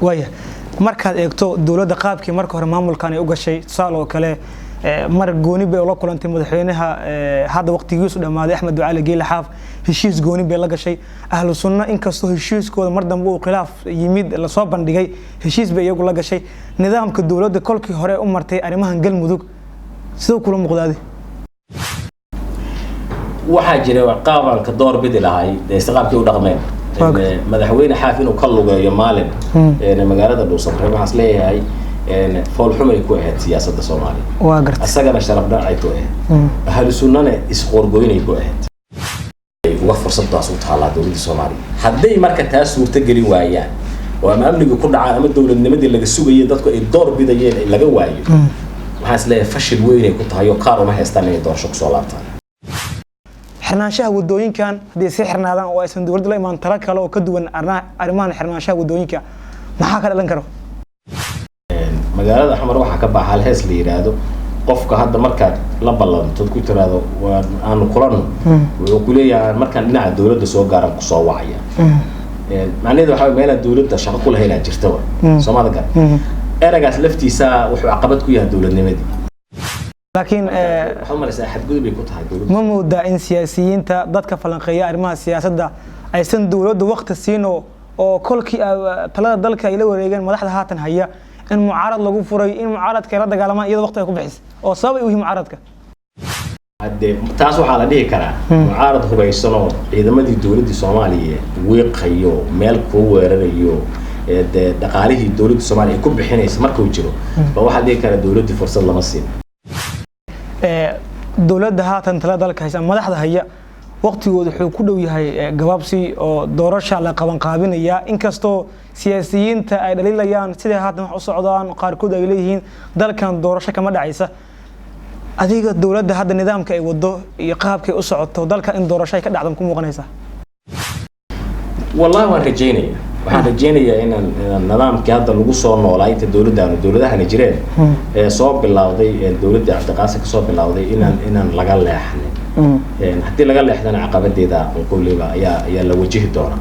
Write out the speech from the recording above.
waya markaad eegto dawladda qaabkii marka hore maamulkan ay u gashay tusaale kale mar gooni bay la kulantay madaxweynaha hadda waqtigiisu dhamaaday Axmed Ducaale Geyle Xaaf heshiis gooni bay la gashay ahlu sunna inkastoo heshiiskooda mar dambe uu khilaaf yimid la soo bandhigay heshiis bay iyagu la gashay nidaamka dawladda kolkii hore u martay arimahan galmudug sidoo kula muuqdaadi waxaa jira qaabka door bidi lahay istiqaabkii u dhaqmeen madaxweyne Xaaf inuu ka lugeeyo maalin magaalada Dhuusamareeb waxaas leeyahay فول حمي كوهد سياسة الصومالي. واقرت. أساقنا شرب داعي كوهد. أهل السنة إسقور قويني كوهد. وفر صدق صوت على دولة الصومالي. حدي مركز تاسو تجري وياه. وأما أملك كل عالم الدولة النمدي اللي جسوق يدك الدور بدايين اللي جواي. وحاس له فشل ويني كنت هايو قارو ما هيستنى يدور شق صلاتان. حرناشة ودوين كان دي سحرنا هذا واسم دولة لا إيمان ترك له كدوان أرمان حرناشة ودوين كان ما حكى لنكره. magaalada xamar waxa ka baxay hees la yiraahdo qofka hadda marka la ballanto ku tiraado aan quraan wuxuu ku leeyahay markaan dhinaca dawladda soo gaaran ku soo wacaya macnaheedu waxa meel dawladda shaqo ku lahayn jirta Soomaalida gar eragaas laftiisa wuxuu caqabad ku yahay dawladnimadii laakiin xamarisa xadgudub ay ku tahay dawladda ma moodaa in siyaasiyiinta dadka falanqeeya arrimaha siyaasadda aysan dawladdu waqti siino oo kolkii talada dalka ay la wareegeen madaxda haatan haya إن معارض لجو فري إن معارض كلا دجال ما يد وقته يكون بحس أو صابي وهي معارضك. هذا تاسو على ده كلا معارض هو يصنع إذا ما دي الدولة الصومالية ويقيو ملك وريو دقاليه الدولة الصومالية يكون بحين يسمر كوجرو فواحد ده كلا الدولة دي فرصة لما تصير. الدولة ده هاتن ثلاثة ذلك هيسا ما لحظة هي وقت يوضحوا كله وياي جوابسي أو دورش على قوان قابين يا إنكستو سياسيين تأدليل يان سيده هاتن حصعدان قاركود إليهن ذلك كان دورش كما دعيسة أديك الدولة ده هذا النظام كي وضو يقاب كي أصعد وذلك إن دورش كده عدمكم مغنيسة والله ما رجيني وحرجيني إن النظام كهذا الوصول نولايت الدولة ده هنجرين صوب باللاودي الدولة ده اعتقاسك صوب باللاودي إن لقال إحنا حتى لقال إحنا عقبات ده ونقول لي يا لو وجه الدورة